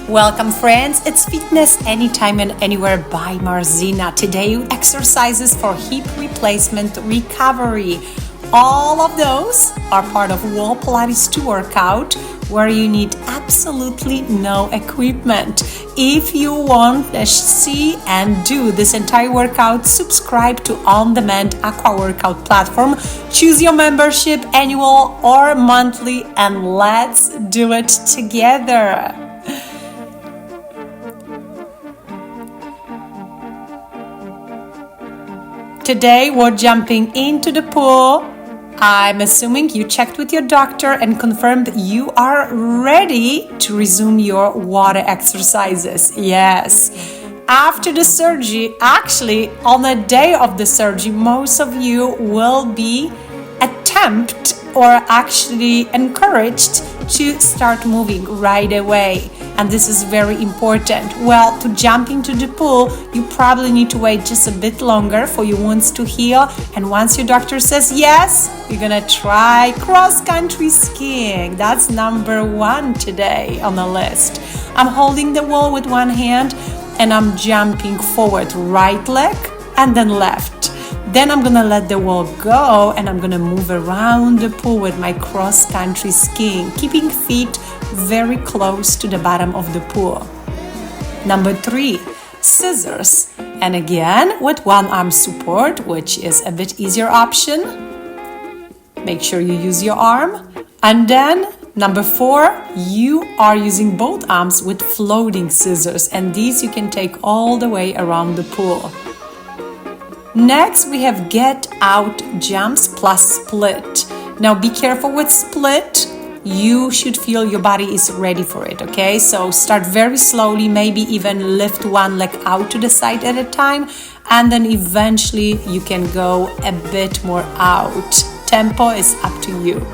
Welcome friends, it's Fitness Anytime and Anywhere by Marzena. Today exercises for hip replacement recovery. All of those are part of Wall Pilates 2 workout where you need absolutely no equipment. If you want to see and do this entire workout, subscribe to on-demand Aqua Workout platform. Choose your membership, annual or monthly, and let's do it together. Today we're jumping into the pool. I'm assuming you checked with your doctor and confirmed you are ready to resume your water exercises. Yes. After the surgery, actually on the day of the surgery, most of you will be actually encouraged to start moving right away. And this is very important. Well, to jump into the pool, you probably need to wait just a bit longer for your wounds to heal. And once your doctor says yes, you're gonna try cross-country skiing. That's number 1 today on the list. I'm holding the wall with one hand and I'm jumping forward, right leg and then left. Then I'm gonna let the wall go and I'm gonna move around the pool with my cross-country skiing, keeping feet very close to the bottom of the pool. Number 3, scissors. And again, with one arm support, which is a bit easier option. Make sure you use your arm. And then number 4, you are using both arms with floating scissors. And these you can take all the way around the pool. Next, we have get out jumps plus split. Now be careful with split. You should feel your body is ready for it, okay? So start very slowly, maybe even lift one leg out to the side at a time, and then eventually you can go a bit more out. Tempo is up to you.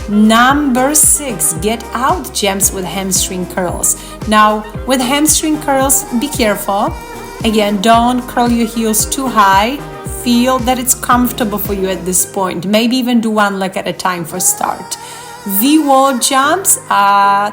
Number 6, get out jumps with hamstring curls. Now, with hamstring curls, be careful. Again, don't curl your heels too high. Feel that it's comfortable for you at this point. Maybe even do one leg at a time for start. V-wall jumps,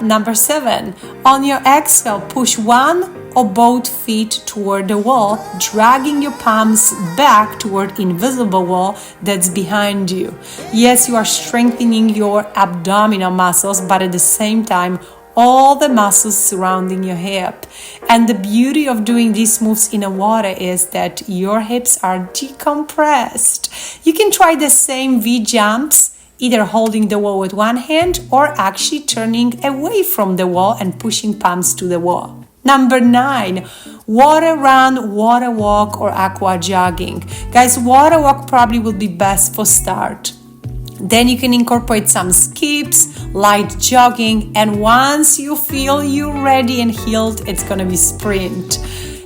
number 7. On your exhale, push one or both feet toward the wall, dragging your palms back toward invisible wall that's behind you. Yes, you are strengthening your abdominal muscles, but at the same time, all the muscles surrounding your hip. And the beauty of doing these moves in the water is that your hips are decompressed. You can try the same V jumps, either holding the wall with one hand or actually turning away from the wall and pushing palms to the wall. Number 9, water run, water walk, or aqua jogging. Guys, water walk probably will be best for start. Then you can incorporate some skips, light jogging, and once you feel you're ready and healed, it's gonna be sprint.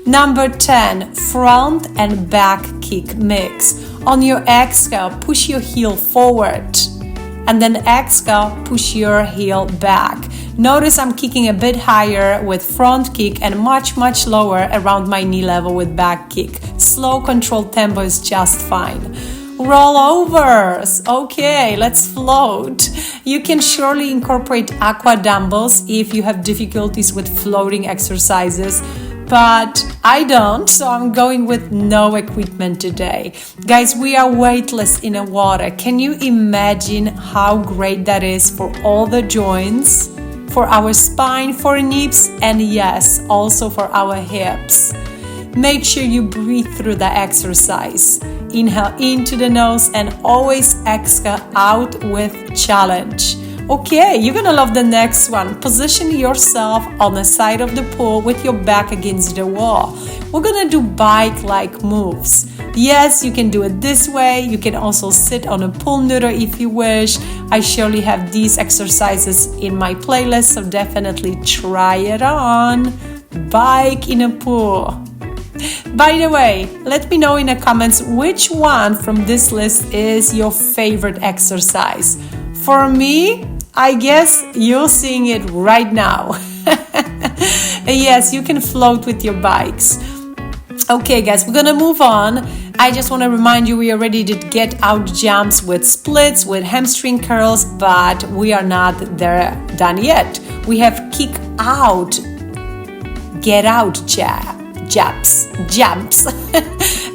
Number 10, front and back kick mix. On your exhale, push your heel forward, and then exhale, push your heel back. Notice I'm kicking a bit higher with front kick and much lower around my knee level with back kick. Slow controlled tempo is just fine. Rollovers. Okay, let's float. You can surely incorporate aqua dumbbells if you have difficulties with floating exercises, but I don't, so I'm going with no equipment today. Guys, we are weightless in the water. Can you imagine how great that is for all the joints, for our spine, for hips, and yes, also for our hips? Make sure you breathe through the exercise. Inhale into the nose and always exhale out with challenge. Okay, you're gonna love the next one. Position yourself on the side of the pool with your back against the wall. We're gonna do bike-like moves. Yes, you can do it this way. You can also sit on a pool noodle if you wish. I surely have these exercises in my playlist, so definitely try it on. Bike in a pool. By the way, let me know in the comments which one from this list is your favorite exercise. For me, I guess you're seeing it right now. Yes, you can float with your bikes. Okay guys, we're gonna move on. I just want to remind you we already did get out jumps with splits, with hamstring curls, but we are not there done yet. We have kick out get out jumps.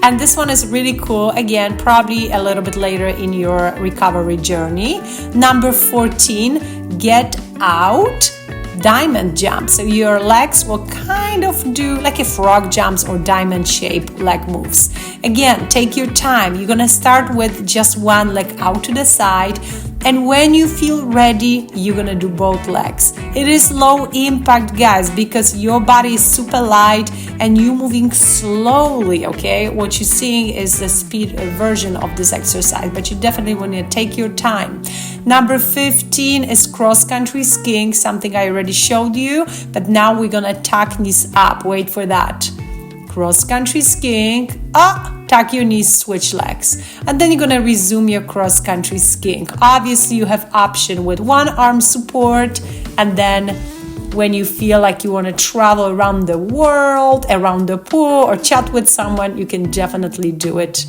And this one is really cool. Again, probably a little bit later in your recovery journey. Number 14, get out diamond jump. So your legs will kind of do like a frog jumps or diamond shape leg moves. Again, take your time. You're gonna start with just one leg out to the side, and when you feel ready, you're gonna do both legs. It is low impact, guys, because your body is super light and you're moving slowly, okay? What you're seeing is the speed version of this exercise, but you definitely want to take your time. Number 15 is cross-country skiing, something I already showed you, but now we're gonna tuck knees up. Wait for that. Cross-country skiing, tuck your knees, switch legs, and then you're gonna resume your cross-country skiing. Obviously, you have option with one arm support, and then when you feel like you want to travel around the world, around the pool, or chat with someone, you can definitely do it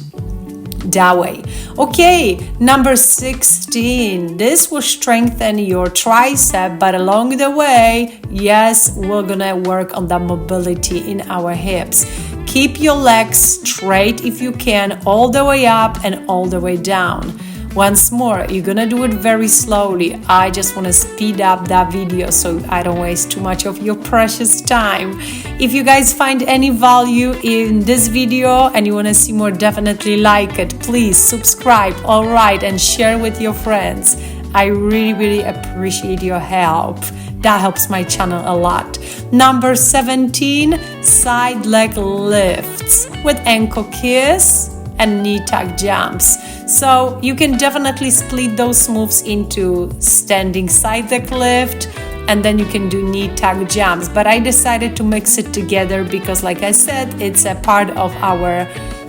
that way. Okay, number 16. This will strengthen your tricep, but along the way, yes, we're gonna work on the mobility in our hips. Keep your legs straight if you can, all the way up and all the way down. Once more, you're gonna do it very slowly. I just want to speed up that video so I don't waste too much of your precious time. If you guys find any value in this video and you want to see more, definitely like it. Please subscribe, all right, and share with your friends. I really appreciate your help. That helps my channel a lot. Number 17, side leg lifts with ankle kiss and knee tuck jumps. So you can definitely split those moves into standing side leg lift, and then you can do knee tuck jumps. But I decided to mix it together because, like I said, it's a part of our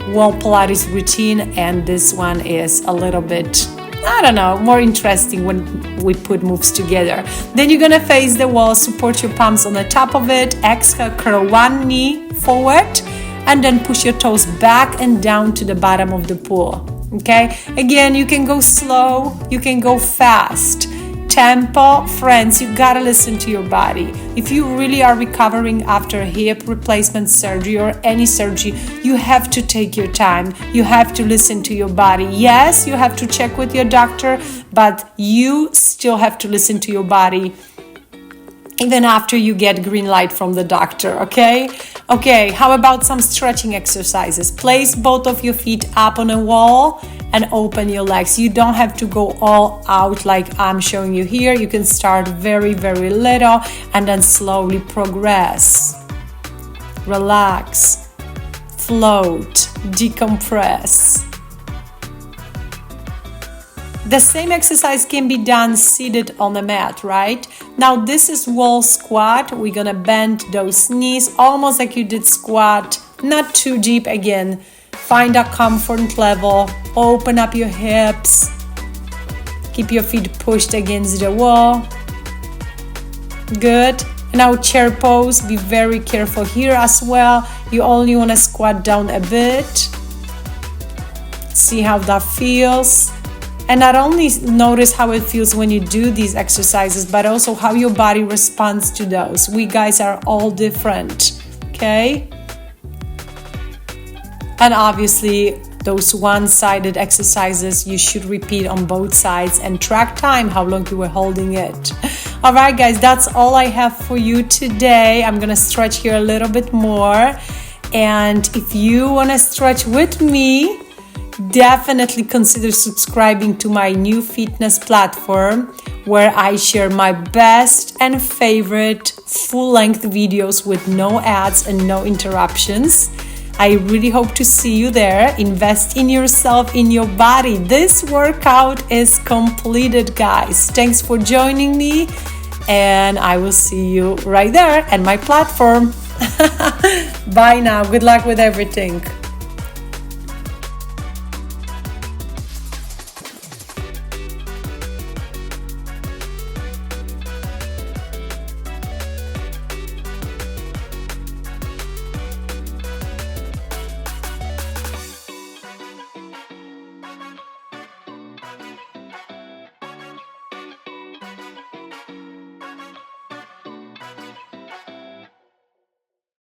wall Pilates routine, and this one is a little bit, I don't know, more interesting when we put moves together. Then you're gonna face the wall, support your palms on the top of it, exhale, curl one knee forward, and then push your toes back and down to the bottom of the pool. Okay, again, you can go slow, you can go fast. Tempo, friends, you gotta listen to your body. If you really are recovering after hip replacement surgery or any surgery, you have to take your time. You have to listen to your body. Yes, you have to check with your doctor, but you still have to listen to your body even after you get green light from the doctor, okay? Okay, how about some stretching exercises? Place both of your feet up on a wall and open your legs. You don't have to go all out like I'm showing you here. You can start very little and then slowly progress. Relax, float, decompress. The same exercise can be done seated on the mat, right? Now this is wall squat. We're gonna bend those knees almost like you did squat, not too deep again. Find a comfort level, open up your hips, keep your feet pushed against the wall. Good. Now chair pose, be very careful here as well. You only wanna squat down a bit. See how that feels. And not only notice how it feels when you do these exercises, but also how your body responds to those. We guys are all different, okay? And obviously, those one-sided exercises, you should repeat on both sides and track time, how long you were holding it. All right, guys, that's all I have for you today. I'm gonna stretch here a little bit more. And if you wanna stretch with me, definitely consider subscribing to my new fitness platform where I share my best and favorite full-length videos with no ads and no interruptions. I really hope to see you there. Invest in yourself, in your body. This workout is completed, guys. Thanks for joining me, and I will see you right there at my platform. Bye now. Good luck with everything.